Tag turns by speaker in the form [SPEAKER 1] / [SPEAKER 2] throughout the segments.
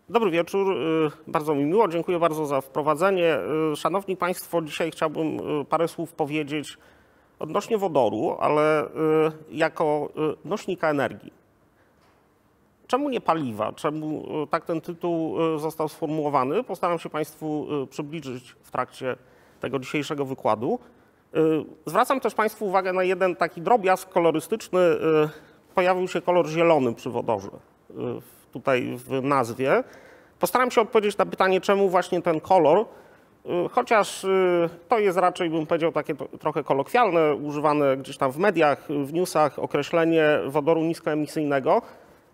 [SPEAKER 1] Dobry wieczór, bardzo mi miło, dziękuję bardzo za wprowadzenie. Szanowni Państwo, dzisiaj chciałbym parę słów powiedzieć odnośnie wodoru, ale jako nośnika energii. Czemu nie paliwa? Czemu tak ten tytuł został sformułowany? Postaram się Państwu przybliżyć w trakcie tego dzisiejszego wykładu. Zwracam też Państwu uwagę na jeden taki drobiazg kolorystyczny. Pojawił się kolor zielony przy wodorze tutaj w nazwie. Postaram się odpowiedzieć na pytanie, czemu właśnie ten kolor, chociaż to jest raczej, bym powiedział, takie trochę kolokwialne, używane gdzieś tam w mediach, w newsach, określenie wodoru niskoemisyjnego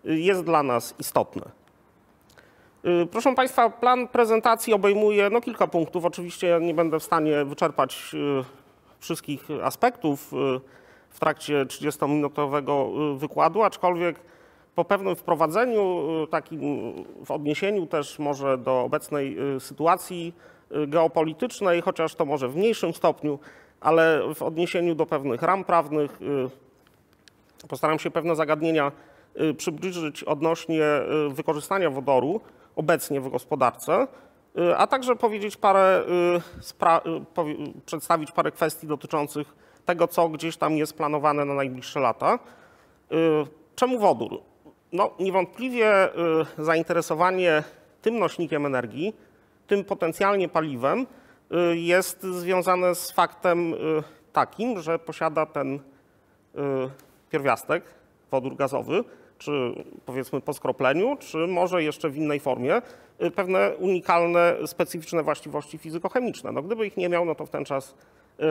[SPEAKER 1] jest dla nas istotne. Proszę Państwa, plan prezentacji obejmuje kilka punktów. Oczywiście nie będę w stanie wyczerpać wszystkich aspektów w trakcie 30-minutowego wykładu, aczkolwiek po pewnym wprowadzeniu, takim w odniesieniu też może do obecnej sytuacji geopolitycznej, chociaż to może w mniejszym stopniu, ale w odniesieniu do pewnych ram prawnych postaram się pewne zagadnienia przybliżyć odnośnie wykorzystania wodoru obecnie w gospodarce, a także powiedzieć przedstawić parę kwestii dotyczących tego, co gdzieś tam jest planowane na najbliższe lata. Czemu wodór? Niewątpliwie zainteresowanie tym nośnikiem energii, tym potencjalnie paliwem jest związane z faktem takim, że posiada ten pierwiastek, wodór gazowy, czy powiedzmy po skropleniu, czy może jeszcze w innej formie, pewne unikalne, specyficzne właściwości fizykochemiczne. Gdyby ich nie miał, to w ten czas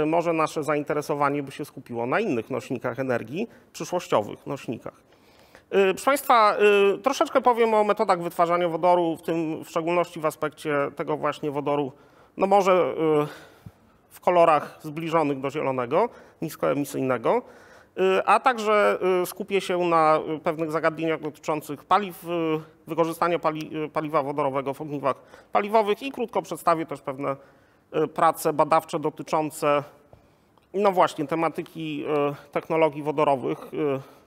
[SPEAKER 1] może nasze zainteresowanie by się skupiło na innych nośnikach energii, przyszłościowych nośnikach. Proszę Państwa, troszeczkę powiem o metodach wytwarzania wodoru, w tym w szczególności w aspekcie tego właśnie wodoru, może w kolorach zbliżonych do zielonego, niskoemisyjnego, a także skupię się na pewnych zagadnieniach dotyczących paliw, wykorzystania paliwa wodorowego w ogniwach paliwowych i krótko przedstawię też pewne prace badawcze dotyczące właśnie tematyki technologii wodorowych,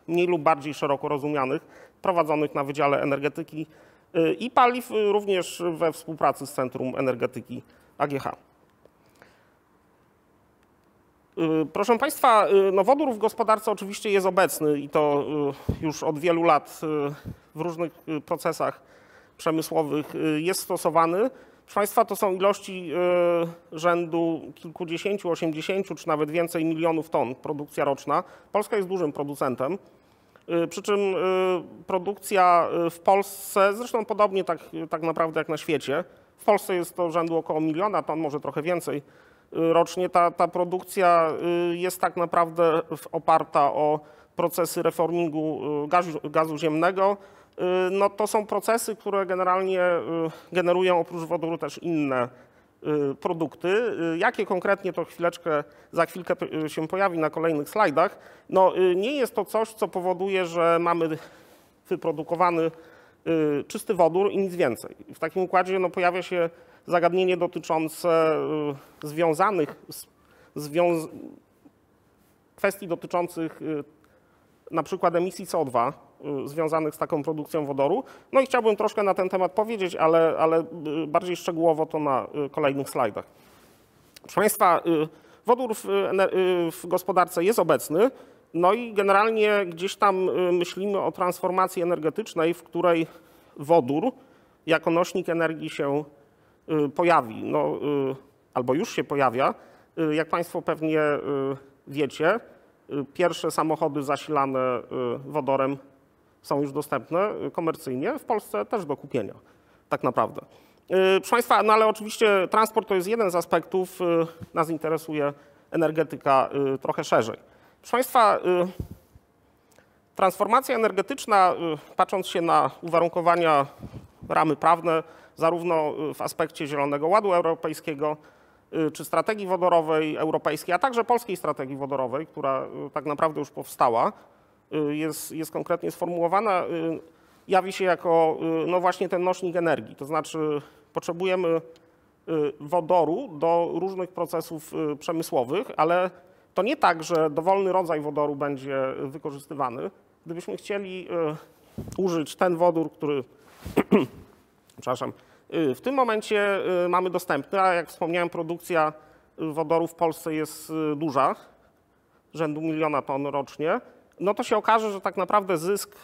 [SPEAKER 1] mniej lub bardziej szeroko rozumianych, prowadzonych na Wydziale Energetyki i Paliw, również we współpracy z Centrum Energetyki AGH. Proszę Państwa, wodór w gospodarce oczywiście jest obecny i to już od wielu lat w różnych procesach przemysłowych jest stosowany. Proszę Państwa, to są ilości rzędu kilkudziesięciu, 80 czy nawet więcej milionów ton produkcja roczna. Polska jest dużym producentem, przy czym produkcja w Polsce, zresztą podobnie tak naprawdę jak na świecie, w Polsce jest to rzędu około 1 miliona ton, może trochę więcej rocznie. Ta produkcja jest tak naprawdę oparta o procesy reformingu gazu ziemnego. To są procesy, które generalnie generują oprócz wodoru też inne produkty. Jakie konkretnie, to za chwilkę się pojawi na kolejnych slajdach. Nie jest to coś, co powoduje, że mamy wyprodukowany czysty wodór i nic więcej. W takim układzie pojawia się zagadnienie dotyczące kwestii dotyczących na przykład emisji CO2 związanych z taką produkcją wodoru. I chciałbym troszkę na ten temat powiedzieć, ale bardziej szczegółowo to na kolejnych slajdach. Proszę Państwa, wodór w gospodarce jest obecny, i generalnie gdzieś tam myślimy o transformacji energetycznej, w której wodór jako nośnik energii się pojawi, albo już się pojawia. Jak Państwo pewnie wiecie, pierwsze samochody zasilane wodorem są już dostępne komercyjnie, w Polsce też do kupienia, tak naprawdę. Proszę Państwa, ale oczywiście transport to jest jeden z aspektów, nas interesuje energetyka trochę szerzej. Proszę Państwa, transformacja energetyczna, patrząc się na uwarunkowania, ramy prawne, zarówno w aspekcie Zielonego Ładu Europejskiego, czy strategii wodorowej europejskiej, a także polskiej strategii wodorowej, która tak naprawdę już powstała, jest konkretnie sformułowana, jawi się jako właśnie ten nośnik energii. To znaczy potrzebujemy wodoru do różnych procesów przemysłowych, ale to nie tak, że dowolny rodzaj wodoru będzie wykorzystywany. Gdybyśmy chcieli użyć ten wodór, który Przepraszam. W tym momencie mamy dostępny, a jak wspomniałem, produkcja wodoru w Polsce jest duża, rzędu 1 000 000 ton rocznie, no to się okaże, że tak naprawdę zysk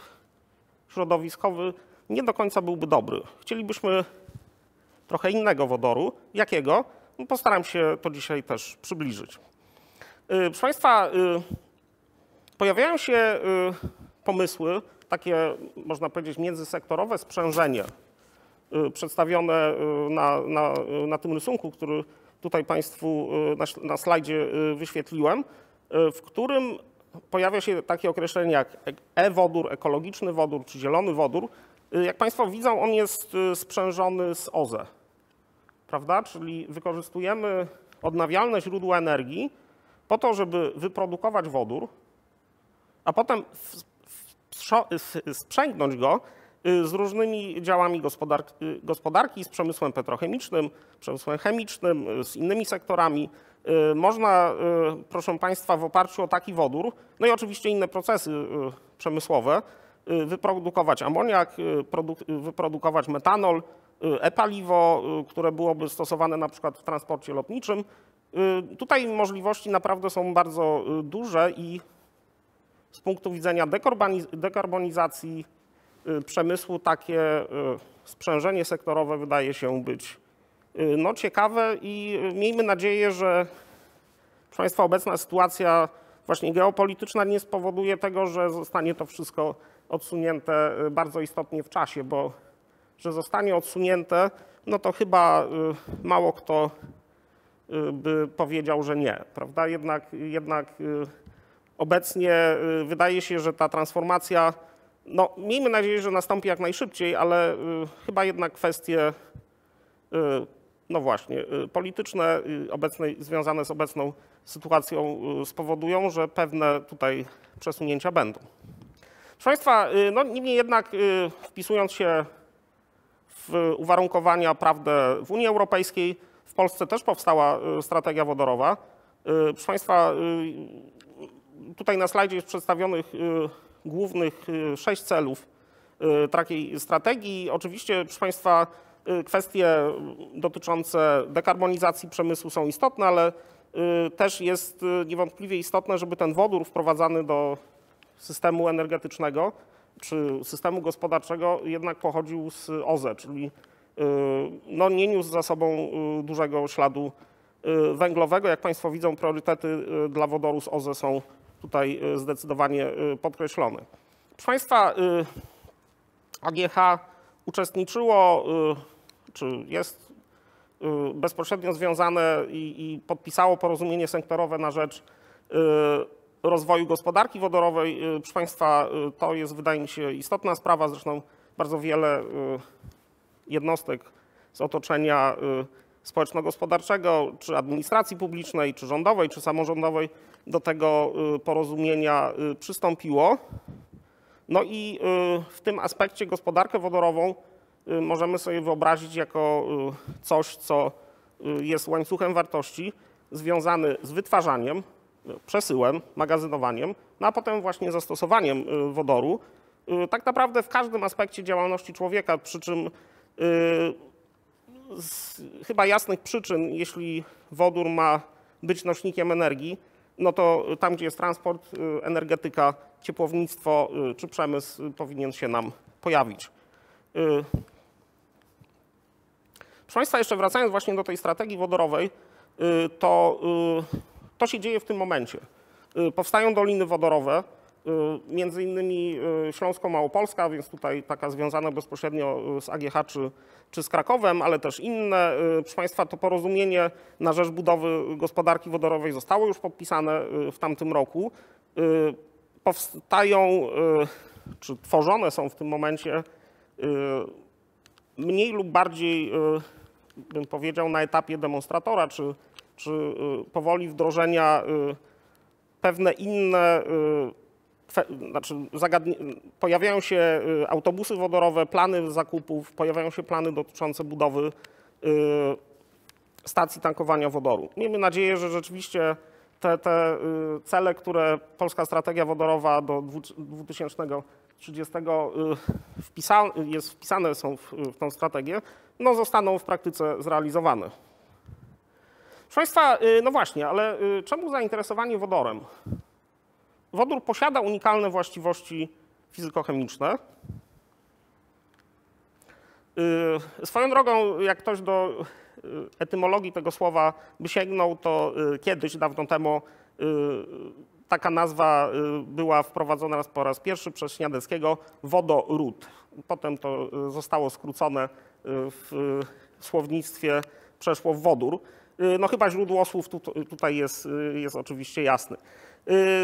[SPEAKER 1] środowiskowy nie do końca byłby dobry. Chcielibyśmy trochę innego wodoru. Jakiego? No postaram się to dzisiaj też przybliżyć. Proszę Państwa, pojawiają się pomysły, takie można powiedzieć międzysektorowe sprzężenie, przedstawione na tym rysunku, który tutaj Państwu na slajdzie wyświetliłem, w którym pojawia się takie określenie jak e-wodór, ekologiczny wodór czy zielony wodór. Jak Państwo widzą, on jest sprzężony z OZE, prawda? Czyli wykorzystujemy odnawialne źródła energii po to, żeby wyprodukować wodór, a potem sprzęgnąć go z różnymi działami gospodarki, z przemysłem petrochemicznym, przemysłem chemicznym, z innymi sektorami. Można, proszę Państwa, w oparciu o taki wodór, no i oczywiście inne procesy przemysłowe, wyprodukować amoniak, wyprodukować metanol, e-paliwo, które byłoby stosowane na przykład w transporcie lotniczym. Tutaj możliwości naprawdę są bardzo duże i z punktu widzenia dekarbonizacji przemysłu takie sprzężenie sektorowe wydaje się być no, ciekawe i miejmy nadzieję, że, proszę Państwa, obecna sytuacja właśnie geopolityczna nie spowoduje tego, że zostanie to wszystko odsunięte bardzo istotnie w czasie, bo że zostanie odsunięte, no to chyba mało kto by powiedział, że nie, prawda? Jednak obecnie wydaje się, że ta transformacja, no miejmy nadzieję, że nastąpi jak najszybciej, ale chyba jednak kwestie, no właśnie, polityczne związane z obecną sytuacją spowodują, że pewne tutaj przesunięcia będą. Proszę Państwa, no niemniej jednak wpisując się w uwarunkowania prawne w Unii Europejskiej, w Polsce też powstała strategia wodorowa. Proszę Państwa, tutaj na slajdzie jest przedstawionych głównych 6 celów takiej strategii. Oczywiście, proszę Państwa, kwestie dotyczące dekarbonizacji przemysłu są istotne, ale też jest niewątpliwie istotne, żeby ten wodór wprowadzany do systemu energetycznego czy systemu gospodarczego jednak pochodził z OZE, czyli no, nie niósł za sobą dużego śladu węglowego. Jak Państwo widzą, priorytety dla wodoru z OZE są tutaj zdecydowanie podkreślone. Proszę Państwa, AGH uczestniczyło, czy jest bezpośrednio związane i podpisało porozumienie sektorowe na rzecz rozwoju gospodarki wodorowej. Proszę Państwa, to jest, wydaje mi się, istotna sprawa. Zresztą bardzo wiele jednostek z otoczenia społeczno-gospodarczego, czy administracji publicznej, czy rządowej, czy samorządowej do tego porozumienia przystąpiło. No i w tym aspekcie gospodarkę wodorową możemy sobie wyobrazić jako coś, co jest łańcuchem wartości związany z wytwarzaniem, przesyłem, magazynowaniem, no a potem właśnie zastosowaniem wodoru, tak naprawdę w każdym aspekcie działalności człowieka, przy czym z chyba jasnych przyczyn, jeśli wodór ma być nośnikiem energii, no to tam, gdzie jest transport, energetyka, ciepłownictwo czy przemysł powinien się nam pojawić. Proszę Państwa, jeszcze wracając właśnie do tej strategii wodorowej, to się dzieje w tym momencie. Powstają doliny wodorowe, między innymi Śląsko-Małopolska, więc tutaj taka związana bezpośrednio z AGH czy z Krakowem, ale też inne. Proszę Państwa, to porozumienie na rzecz budowy gospodarki wodorowej zostało już podpisane w tamtym roku. Powstają, czy tworzone są w tym momencie mniej lub bardziej, bym powiedział, na etapie demonstratora, czy powoli wdrożenia pewne inne, pojawiają się autobusy wodorowe, plany zakupów, pojawiają się plany dotyczące budowy stacji tankowania wodoru. Miejmy nadzieję, że rzeczywiście te cele, które Polska Strategia Wodorowa do 2030 2030 wpisane są w tą strategię, no zostaną w praktyce zrealizowane. Proszę Państwa, no właśnie, ale czemu zainteresowanie wodorem? Wodór posiada unikalne właściwości fizykochemiczne. Swoją drogą, jak ktoś do etymologii tego słowa by sięgnął, to kiedyś, dawno temu, taka nazwa była wprowadzona po raz pierwszy przez Śniadeckiego wodoród. Potem to zostało skrócone w słownictwie, przeszło w wodór. No chyba źródło słów tutaj jest oczywiście jasne.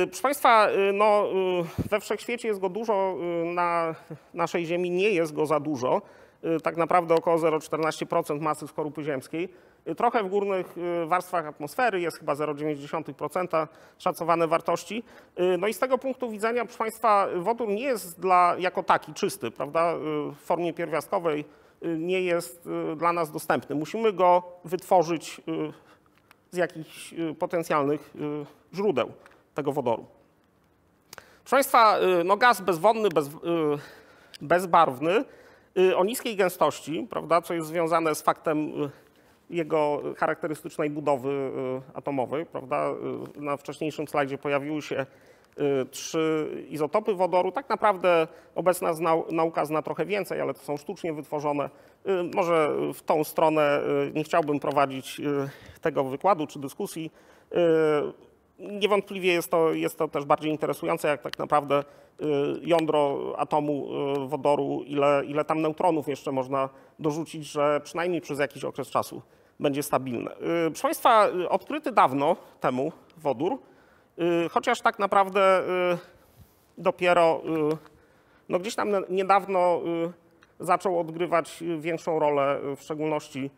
[SPEAKER 1] Proszę Państwa, no, we wszechświecie jest go dużo, na naszej Ziemi nie jest go za dużo. Tak naprawdę około 0,14% masy skorupy ziemskiej. Trochę w górnych warstwach atmosfery jest chyba 0,9% szacowane wartości. No i z tego punktu widzenia, proszę Państwa, wodór nie jest jako taki czysty, prawda, w formie pierwiastkowej nie jest dla nas dostępny. Musimy go wytworzyć z jakichś potencjalnych źródeł tego wodoru. Proszę Państwa, no gaz bezwodny, bezbarwny, o niskiej gęstości, prawda, co jest związane z faktem jego charakterystycznej budowy atomowej. Prawda. Na wcześniejszym slajdzie pojawiły się 3 izotopy wodoru. Tak naprawdę obecna nauka zna trochę więcej, ale to są sztucznie wytworzone. Może w tą stronę nie chciałbym prowadzić tego wykładu czy dyskusji. Niewątpliwie jest to też bardziej interesujące, jak tak naprawdę jądro atomu wodoru, ile tam neutronów jeszcze można dorzucić, że przynajmniej przez jakiś okres czasu będzie stabilne. Proszę Państwa, odkryty dawno temu wodór, chociaż tak naprawdę dopiero no gdzieś tam niedawno zaczął odgrywać większą rolę, w szczególności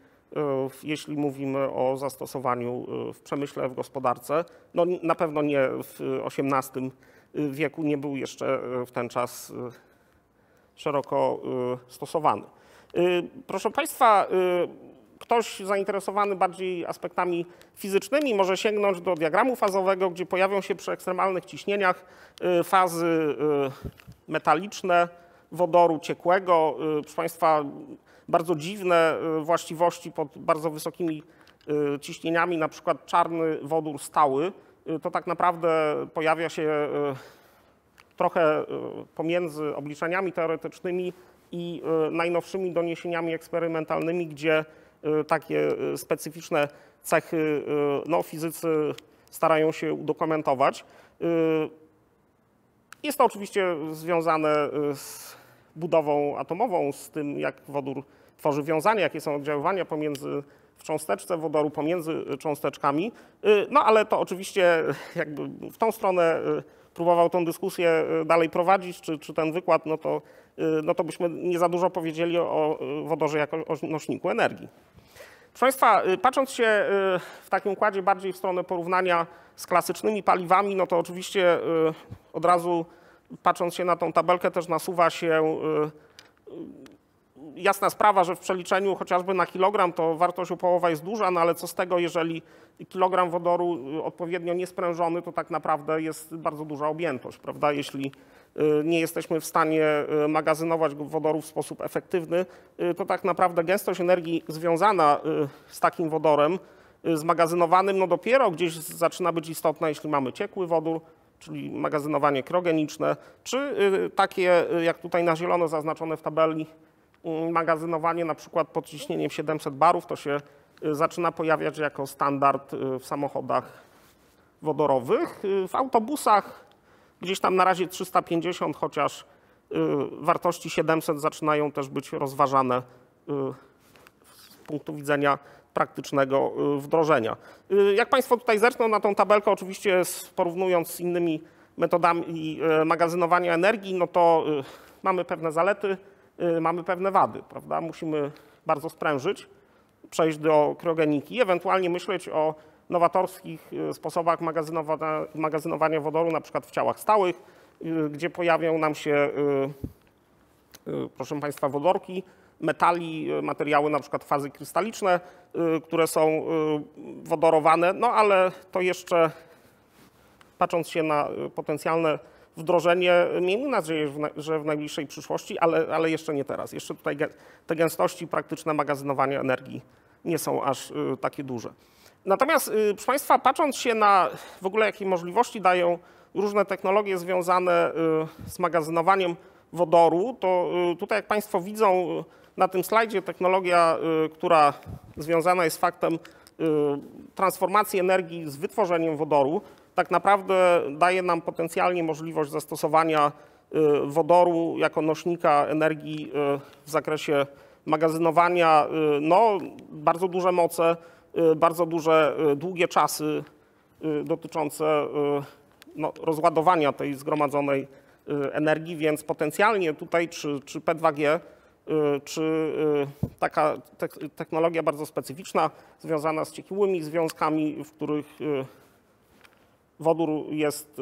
[SPEAKER 1] jeśli mówimy o zastosowaniu w przemyśle, w gospodarce. No, na pewno nie w XVIII wieku, nie był jeszcze w ten czas szeroko stosowany. Proszę Państwa, ktoś zainteresowany bardziej aspektami fizycznymi może sięgnąć do diagramu fazowego, gdzie pojawią się przy ekstremalnych ciśnieniach fazy metaliczne wodoru ciekłego. Proszę Państwa, bardzo dziwne właściwości pod bardzo wysokimi ciśnieniami, na przykład czarny wodór stały. To tak naprawdę pojawia się trochę pomiędzy obliczeniami teoretycznymi i najnowszymi doniesieniami eksperymentalnymi, gdzie takie specyficzne cechy no, fizycy starają się udokumentować. Jest to oczywiście związane z budową atomową, z tym, jak wodór tworzy wiązania, jakie są oddziaływania w cząsteczce wodoru pomiędzy cząsteczkami. No ale to oczywiście jakby w tą stronę próbował tę dyskusję dalej prowadzić, czy ten wykład, no to byśmy nie za dużo powiedzieli o wodorze jako o nośniku energii. Proszę Państwa, patrząc się w takim układzie bardziej w stronę porównania z klasycznymi paliwami, no to oczywiście od razu patrząc się na tą tabelkę też nasuwa się jasna sprawa, że w przeliczeniu chociażby na kilogram to wartość opałowa jest duża, no ale co z tego, jeżeli kilogram wodoru odpowiednio niesprężony, to tak naprawdę jest bardzo duża objętość, prawda? Jeśli nie jesteśmy w stanie magazynować wodoru w sposób efektywny, to tak naprawdę gęstość energii związana z takim wodorem zmagazynowanym, no dopiero gdzieś zaczyna być istotna, jeśli mamy ciekły wodór, czyli magazynowanie kryogeniczne, czy takie jak tutaj na zielono zaznaczone w tabeli, magazynowanie na przykład pod ciśnieniem 700 barów, to się zaczyna pojawiać jako standard w samochodach wodorowych. W autobusach gdzieś tam na razie 350, chociaż wartości 700 zaczynają też być rozważane z punktu widzenia praktycznego wdrożenia. Jak Państwo tutaj zerkną na tą tabelkę, oczywiście porównując z innymi metodami magazynowania energii, no to mamy pewne zalety, mamy pewne wady, prawda? Musimy bardzo sprężyć, przejść do kryogeniki, ewentualnie myśleć o nowatorskich sposobach magazynowania wodoru, na przykład w ciałach stałych, gdzie pojawią nam się, proszę Państwa, wodorki, metali, materiały na przykład fazy krystaliczne, które są wodorowane, no ale to jeszcze patrząc się na potencjalne wdrożenie, miejmy nadzieję, że w najbliższej przyszłości, ale jeszcze nie teraz. Jeszcze tutaj te gęstości praktyczne magazynowania energii nie są aż takie duże. Natomiast, proszę Państwa, patrząc się na w ogóle jakie możliwości dają różne technologie związane z magazynowaniem wodoru, to tutaj jak Państwo widzą na tym slajdzie technologia, która związana jest z faktem transformacji energii z wytworzeniem wodoru, tak naprawdę daje nam potencjalnie możliwość zastosowania wodoru jako nośnika energii w zakresie magazynowania, no, bardzo duże moce, bardzo duże, długie czasy dotyczące no, rozładowania tej zgromadzonej energii, więc potencjalnie tutaj czy P2G, czy taka technologia bardzo specyficzna, związana z ciekłymi związkami, w których wodór jest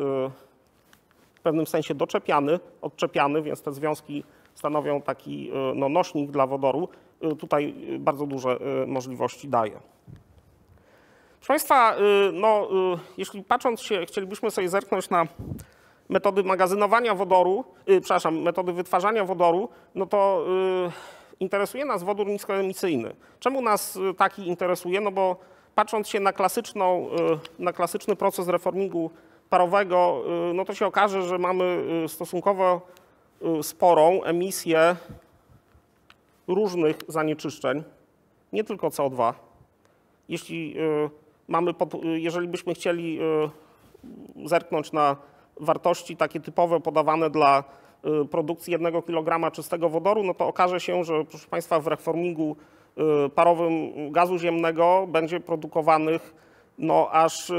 [SPEAKER 1] w pewnym sensie doczepiany, odczepiany, więc te związki stanowią taki no, nośnik dla wodoru. Tutaj bardzo duże możliwości daje. Proszę Państwa, no, jeśli patrząc się, chcielibyśmy sobie zerknąć na metody magazynowania wodoru, metody wytwarzania wodoru, no to interesuje nas wodór niskoemisyjny. Czemu nas taki interesuje? No bo patrząc się na klasyczny proces reformingu parowego, no to się okaże, że mamy stosunkowo sporą emisję różnych zanieczyszczeń, nie tylko CO2. Jeżeli byśmy chcieli zerknąć na wartości takie typowe podawane dla produkcji 1 kg czystego wodoru, no to okaże się, że proszę Państwa w reformingu parowym gazu ziemnego będzie produkowanych no aż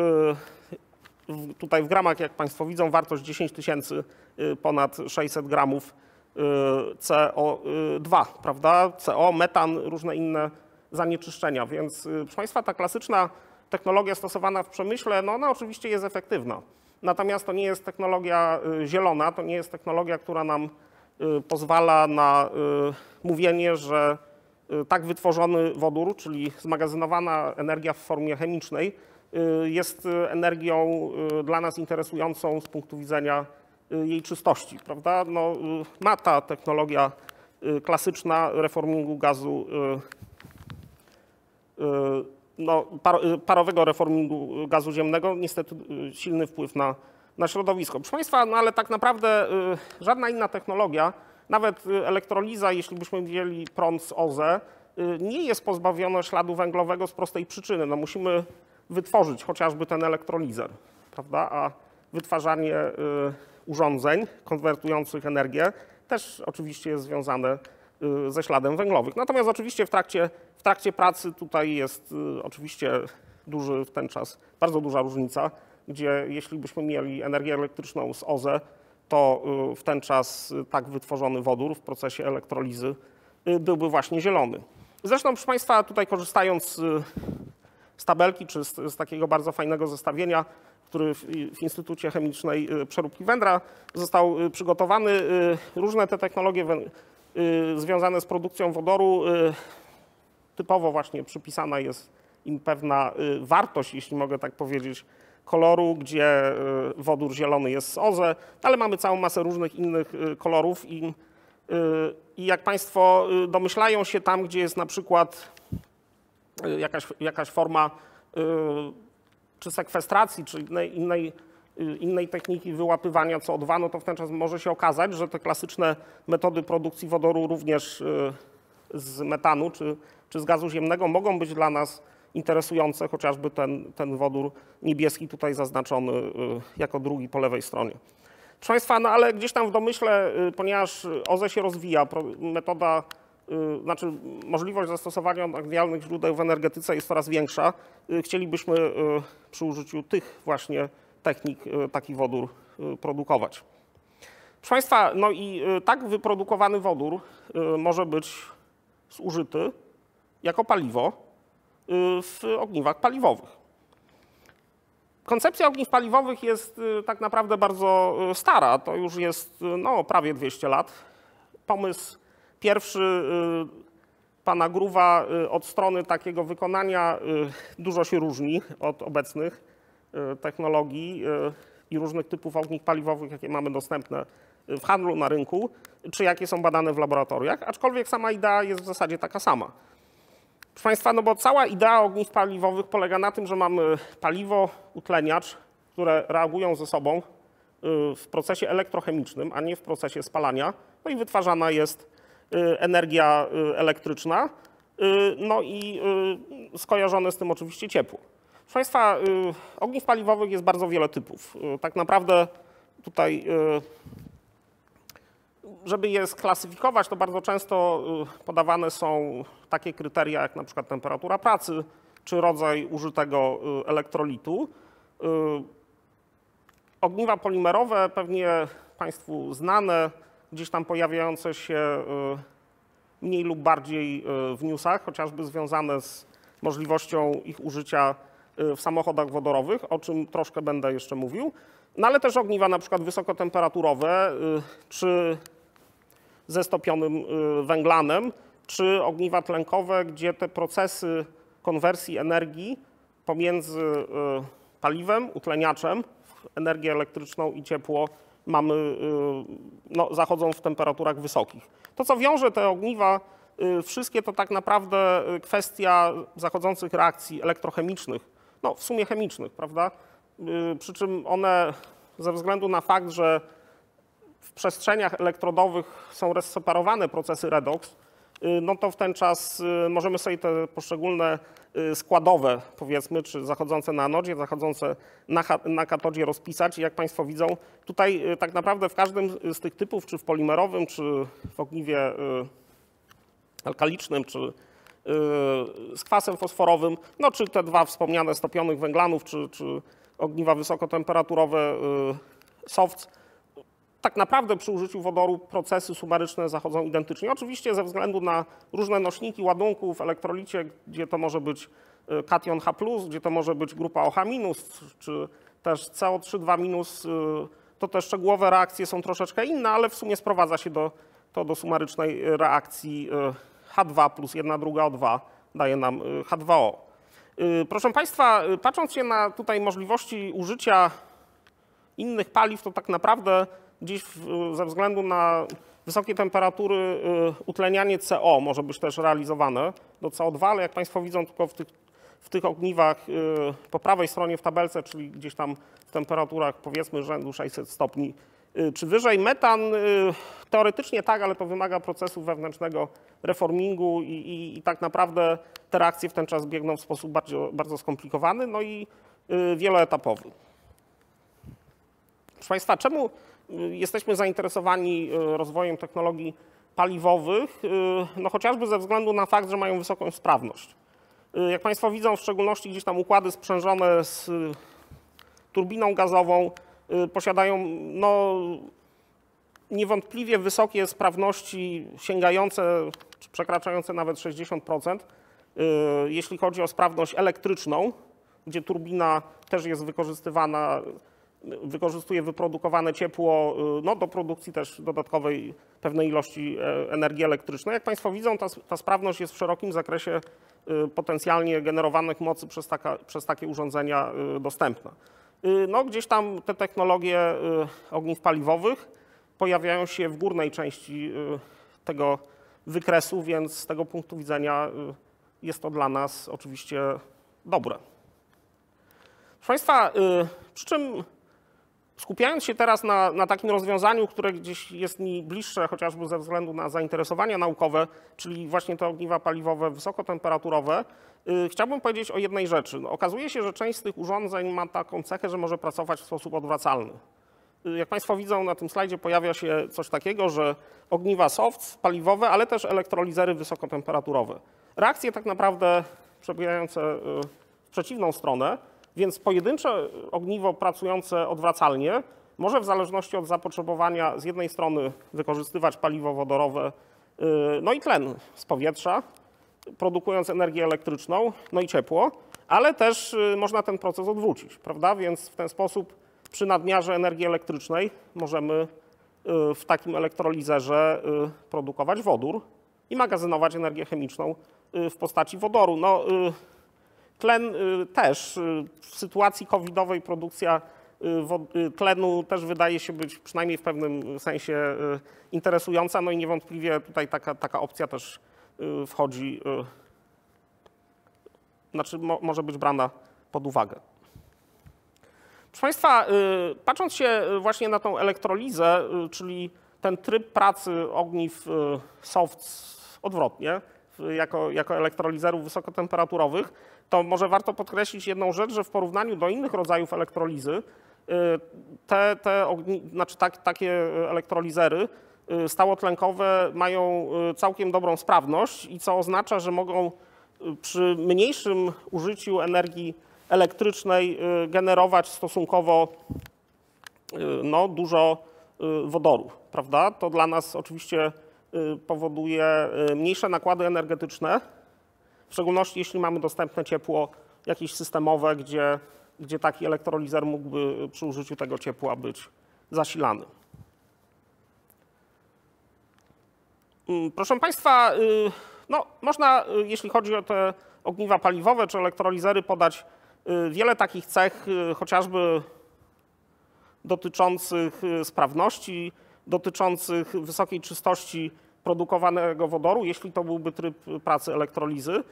[SPEAKER 1] tutaj w gramach, jak Państwo widzą, wartość 10 000 ponad 600 gramów CO2, prawda? CO, metan, różne inne zanieczyszczenia, więc proszę Państwa ta klasyczna technologia stosowana w przemyśle, no ona oczywiście jest efektywna. Natomiast to nie jest technologia zielona, to nie jest technologia, która nam pozwala na mówienie, że tak wytworzony wodór, czyli zmagazynowana energia w formie chemicznej, jest energią dla nas interesującą z punktu widzenia jej czystości, prawda? No, ma ta technologia klasyczna reformingu gazu, no, parowego reformingu gazu ziemnego niestety silny wpływ na środowisko. Proszę Państwa, no ale tak naprawdę żadna inna technologia, nawet elektroliza, jeśli byśmy wzięli prąd z OZE, nie jest pozbawiona śladu węglowego z prostej przyczyny. No, musimy wytworzyć chociażby ten elektrolizer, prawda? A wytwarzanie urządzeń konwertujących energię też oczywiście jest związane ze śladem węglowym. Natomiast oczywiście w trakcie pracy tutaj jest oczywiście duży w ten czas, bardzo duża różnica, gdzie jeśli byśmy mieli energię elektryczną z OZE, to w ten czas tak wytworzony wodór w procesie elektrolizy byłby właśnie zielony. Zresztą, proszę Państwa, tutaj korzystając z tabelki czy z takiego bardzo fajnego zestawienia, który w Instytucie Chemicznej Przeróbki Wędra został przygotowany, różne te technologie związane z produkcją wodoru, typowo właśnie przypisana jest im pewna wartość, jeśli mogę tak powiedzieć, koloru, gdzie wodór zielony jest z OZE, ale mamy całą masę różnych innych kolorów i jak Państwo domyślają się, tam gdzie jest na przykład jakaś forma czy sekwestracji, czy innej techniki wyłapywania CO2, no to w ten czas może się okazać, że te klasyczne metody produkcji wodoru również z metanu czy z gazu ziemnego mogą być dla nas interesujące, chociażby ten wodór niebieski tutaj zaznaczony jako drugi po lewej stronie. Proszę Państwa, no ale gdzieś tam w domyśle, ponieważ OZE się rozwija, metoda, znaczy możliwość zastosowania odnawialnych źródeł w energetyce jest coraz większa, chcielibyśmy przy użyciu tych właśnie technik taki wodór produkować. Proszę Państwa, no i tak wyprodukowany wodór może być zużyty jako paliwo w ogniwach paliwowych. Koncepcja ogniw paliwowych jest tak naprawdę bardzo stara, to już jest no, prawie 200 lat. Pomysł pierwszy pana Groove'a od strony takiego wykonania dużo się różni od obecnych technologii. i różnych typów ogniw paliwowych, jakie mamy dostępne w handlu, na rynku, czy jakie są badane w laboratoriach, aczkolwiek sama idea jest w zasadzie taka sama. Proszę Państwa, no bo cała idea ogniw paliwowych polega na tym, że mamy paliwo, utleniacz, które reagują ze sobą w procesie elektrochemicznym, a nie w procesie spalania, no i wytwarzana jest energia elektryczna, no i skojarzone z tym oczywiście ciepło. Proszę Państwa, ogniw paliwowych jest bardzo wiele typów. Tak naprawdę tutaj, żeby je sklasyfikować, to bardzo często podawane są takie kryteria jak na przykład temperatura pracy czy rodzaj użytego elektrolitu. Ogniwa polimerowe, pewnie Państwu znane, gdzieś tam pojawiające się mniej lub bardziej w newsach, chociażby związane z możliwością ich użycia w samochodach wodorowych, o czym troszkę będę jeszcze mówił, no ale też ogniwa na przykład wysokotemperaturowe, czy ze stopionym węglanem, czy ogniwa tlenkowe, gdzie te procesy konwersji energii pomiędzy paliwem, utleniaczem, energię elektryczną i ciepło mamy, no, zachodzą w temperaturach wysokich. To, co wiąże te ogniwa wszystkie, to tak naprawdę kwestia zachodzących reakcji elektrochemicznych, no w sumie chemicznych, prawda? Przy czym one ze względu na fakt, że w przestrzeniach elektrodowych są rozseparowane procesy redox, no to w ten czas możemy sobie te poszczególne składowe, powiedzmy, czy zachodzące na anodzie, zachodzące na katodzie rozpisać. I jak Państwo widzą, tutaj tak naprawdę w każdym z tych typów, czy w polimerowym, czy w ogniwie alkalicznym, czy z kwasem fosforowym, no czy te dwa wspomniane stopionych węglanów, czy ogniwa wysokotemperaturowe softs, tak naprawdę przy użyciu wodoru procesy sumaryczne zachodzą identycznie. Oczywiście ze względu na różne nośniki ładunków w elektrolicie, gdzie to może być kation H+, gdzie to może być grupa OH-, czy też CO3,2-, to te szczegółowe reakcje są troszeczkę inne, ale w sumie sprowadza się to do sumarycznej reakcji H2 plus 1/2 O2 daje nam H2O. Proszę Państwa, patrząc się na tutaj możliwości użycia innych paliw, to tak naprawdę gdzieś ze względu na wysokie temperatury utlenianie CO może być też realizowane do CO2, ale jak Państwo widzą, tylko w tych ogniwach po prawej stronie w tabelce, czyli gdzieś tam w temperaturach powiedzmy rzędu 600 stopni czy wyżej. Metan teoretycznie tak, ale to wymaga procesu wewnętrznego reformingu i tak naprawdę te reakcje w ten czas biegną w sposób bardzo skomplikowany, no i wieloetapowy. Proszę Państwa, czemu jesteśmy zainteresowani rozwojem technologii paliwowych? No chociażby ze względu na fakt, że mają wysoką sprawność. Jak Państwo widzą, w szczególności gdzieś tam układy sprzężone z turbiną gazową posiadają no, niewątpliwie wysokie sprawności sięgające czy przekraczające nawet 60%. Jeśli chodzi o sprawność elektryczną, gdzie turbina też jest wykorzystywana, wykorzystuje wyprodukowane ciepło no, do produkcji też dodatkowej pewnej ilości energii elektrycznej. Jak Państwo widzą, ta sprawność jest w szerokim zakresie potencjalnie generowanych mocy przez takie urządzenia dostępna. No, gdzieś tam te technologie ogniw paliwowych pojawiają się w górnej części tego wykresu, więc z tego punktu widzenia jest to dla nas oczywiście dobre. Proszę Państwa, przy czym skupiając się teraz na takim rozwiązaniu, które gdzieś jest mi bliższe chociażby ze względu na zainteresowania naukowe, czyli właśnie te ogniwa paliwowe wysokotemperaturowe, chciałbym powiedzieć o jednej rzeczy. No, okazuje się, że część z tych urządzeń ma taką cechę, że może pracować w sposób odwracalny. Jak Państwo widzą, na tym slajdzie pojawia się coś takiego, że ogniwa softs paliwowe, ale też elektrolizery wysokotemperaturowe. Reakcje tak naprawdę przebiegające w przeciwną stronę, więc pojedyncze ogniwo pracujące odwracalnie może w zależności od zapotrzebowania z jednej strony wykorzystywać paliwo wodorowe, no i tlen z powietrza, produkując energię elektryczną, no i ciepło, ale też można ten proces odwrócić, prawda? Więc w ten sposób przy nadmiarze energii elektrycznej możemy w takim elektrolizerze produkować wodór i magazynować energię chemiczną w postaci wodoru. No, tlen też w sytuacji covidowej produkcja tlenu też wydaje się być przynajmniej w pewnym sensie interesująca, no i niewątpliwie tutaj taka opcja też wchodzi, znaczy może być brana pod uwagę. Proszę Państwa, patrząc się właśnie na tą elektrolizę, czyli ten tryb pracy ogniw SOFC odwrotnie, jako elektrolizerów wysokotemperaturowych, to może warto podkreślić jedną rzecz, że w porównaniu do innych rodzajów elektrolizy, takie elektrolizery stałotlenkowe mają całkiem dobrą sprawność i co oznacza, że mogą przy mniejszym użyciu energii elektrycznej generować stosunkowo dużo wodoru, prawda? To dla nas oczywiście powoduje mniejsze nakłady energetyczne, w szczególności jeśli mamy dostępne ciepło jakieś systemowe, gdzie taki elektrolizer mógłby przy użyciu tego ciepła być zasilany. Proszę Państwa, można, jeśli chodzi o te ogniwa paliwowe czy elektrolizery, podać wiele takich cech, chociażby dotyczących sprawności, dotyczących wysokiej czystości produkowanego wodoru, jeśli to byłby tryb pracy elektrolizy.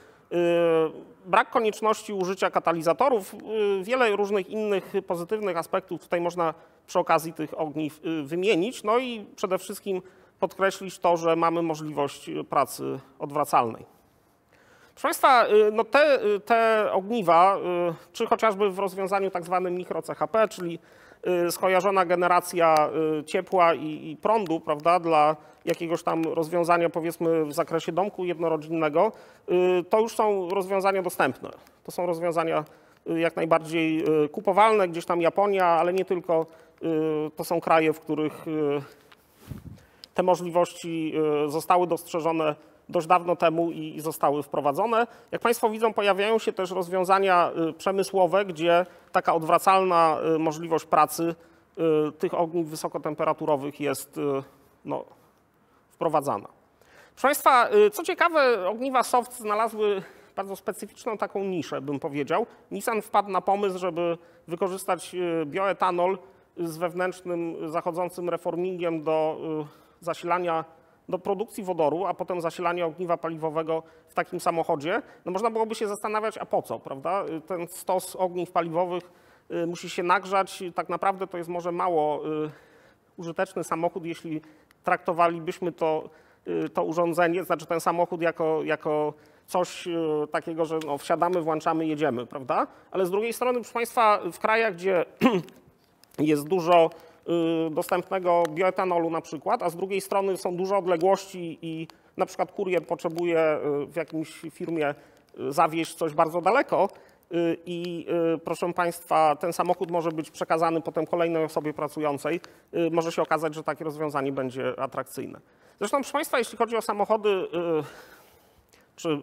[SPEAKER 1] Brak konieczności użycia katalizatorów, wiele różnych innych pozytywnych aspektów tutaj można przy okazji tych ogniw wymienić. No i przede wszystkim podkreślić to, że mamy możliwość pracy odwracalnej. Proszę Państwa, te ogniwa, czy chociażby w rozwiązaniu tak zwanym mikro-CHP, czyli skojarzona generacja ciepła i prądu, prawda, dla jakiegoś tam rozwiązania, powiedzmy w zakresie domku jednorodzinnego, to już są rozwiązania dostępne. To są rozwiązania jak najbardziej kupowalne, gdzieś tam Japonia, ale nie tylko. To są kraje, w których te możliwości zostały dostrzeżone dość dawno temu i zostały wprowadzone. Jak Państwo widzą, pojawiają się też rozwiązania przemysłowe, gdzie taka odwracalna możliwość pracy tych ogniw wysokotemperaturowych jest wprowadzana. Proszę Państwa, co ciekawe, ogniwa SOFC znalazły bardzo specyficzną taką niszę, bym powiedział. Nissan wpadł na pomysł, żeby wykorzystać bioetanol z wewnętrznym zachodzącym reformingiem do zasilania, do produkcji wodoru, a potem zasilania ogniwa paliwowego w takim samochodzie. No można byłoby się zastanawiać, a po co, prawda? Ten stos ogniw paliwowych musi się nagrzać. Tak naprawdę to jest może mało użyteczny samochód, jeśli traktowalibyśmy to urządzenie, znaczy ten samochód jako coś takiego, że wsiadamy, włączamy, jedziemy, prawda? Ale z drugiej strony, proszę Państwa, w krajach, gdzie jest dużo dostępnego bioetanolu na przykład, a z drugiej strony są duże odległości i na przykład kurier potrzebuje w jakimś firmie zawieźć coś bardzo daleko i proszę Państwa, ten samochód może być przekazany potem kolejnej osobie pracującej, może się okazać, że takie rozwiązanie będzie atrakcyjne. Zresztą, proszę Państwa, jeśli chodzi o samochody czy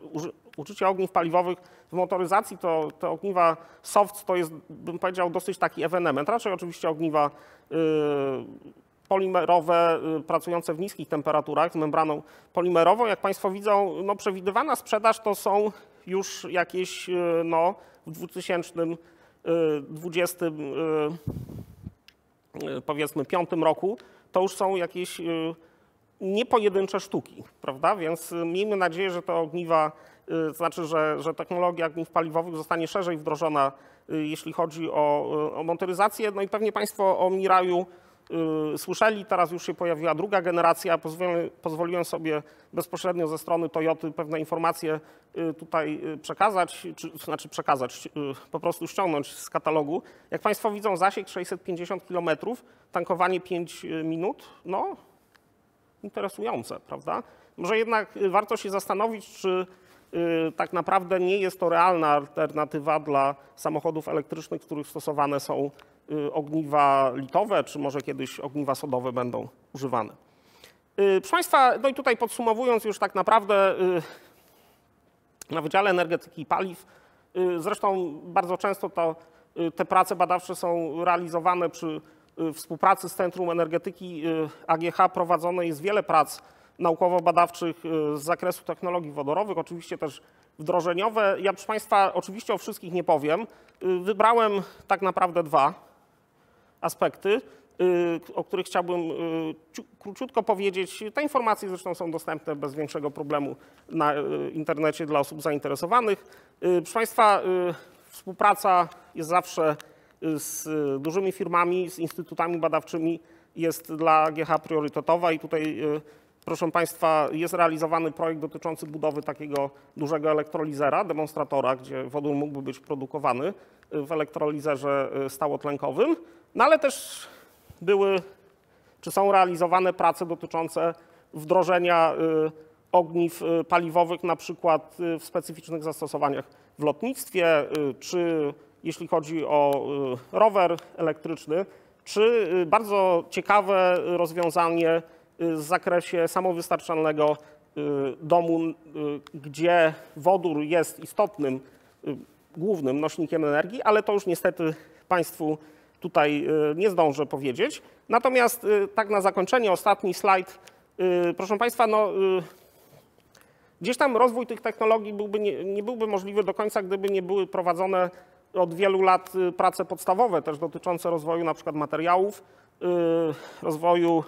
[SPEAKER 1] użycie ogniw paliwowych w motoryzacji, to te ogniwa SOFC to jest, bym powiedział, dosyć taki ewenement. Raczej oczywiście ogniwa polimerowe pracujące w niskich temperaturach z membraną polimerową. Jak Państwo widzą, przewidywana sprzedaż to są już jakieś w 2020 powiedzmy 5 roku, to już są jakieś nie pojedyncze sztuki, prawda? Więc miejmy nadzieję, że te ogniwa, to znaczy, że technologia ogniw paliwowych zostanie szerzej wdrożona, jeśli chodzi o motoryzację. No i pewnie Państwo o Miraju słyszeli, teraz już się pojawiła druga generacja. Pozwoliłem sobie bezpośrednio ze strony Toyoty pewne informacje tutaj przekazać, po prostu ściągnąć z katalogu. Jak Państwo widzą, zasięg 650 km, tankowanie 5 minut, interesujące, prawda? Może jednak warto się zastanowić, czy tak naprawdę nie jest to realna alternatywa dla samochodów elektrycznych, w których stosowane są ogniwa litowe, czy może kiedyś ogniwa sodowe będą używane. Proszę Państwa, no i tutaj podsumowując już tak naprawdę na Wydziale Energetyki i Paliw, zresztą bardzo często te prace badawcze są realizowane przy współpracy z Centrum Energetyki AGH. Prowadzone jest wiele prac naukowo-badawczych z zakresu technologii wodorowych, oczywiście też wdrożeniowe. Ja, proszę Państwa, oczywiście o wszystkich nie powiem. Wybrałem tak naprawdę 2. aspekty, o których chciałbym króciutko powiedzieć. Te informacje zresztą są dostępne bez większego problemu na internecie dla osób zainteresowanych. Proszę Państwa, współpraca jest zawsze z dużymi firmami, z instytutami badawczymi jest dla AGH priorytetowa i tutaj, proszę Państwa, jest realizowany projekt dotyczący budowy takiego dużego elektrolizera, demonstratora, gdzie wodór mógłby być produkowany w elektrolizerze stałotlenkowym, no ale też były czy są realizowane prace dotyczące wdrożenia ogniw paliwowych, na przykład w specyficznych zastosowaniach w lotnictwie, czy jeśli chodzi o rower elektryczny, czy bardzo ciekawe rozwiązanie w zakresie samowystarczalnego domu, gdzie wodór jest istotnym, głównym nośnikiem energii, ale to już niestety Państwu tutaj nie zdążę powiedzieć. Natomiast tak na zakończenie, ostatni slajd. Proszę Państwa, no, gdzieś tam rozwój tych technologii nie byłby możliwy do końca, gdyby nie były prowadzone od wielu lat prace podstawowe, też dotyczące rozwoju na przykład materiałów, rozwoju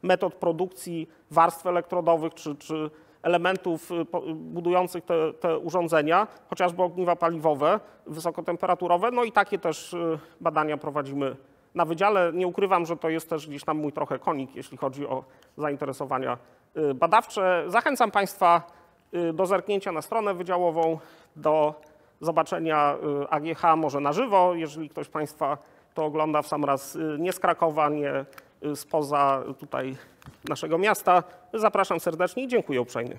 [SPEAKER 1] metod produkcji warstw elektrodowych czy elementów budujących te urządzenia, chociażby ogniwa paliwowe, wysokotemperaturowe. No i takie też badania prowadzimy na wydziale. Nie ukrywam, że to jest też gdzieś tam mój trochę konik, jeśli chodzi o zainteresowania badawcze. Zachęcam Państwa do zerknięcia na stronę wydziałową, do zobaczenia AGH może na żywo, jeżeli ktoś z Państwa to ogląda w sam raz nie z Krakowa, nie spoza tutaj naszego miasta. Zapraszam serdecznie i dziękuję uprzejmie.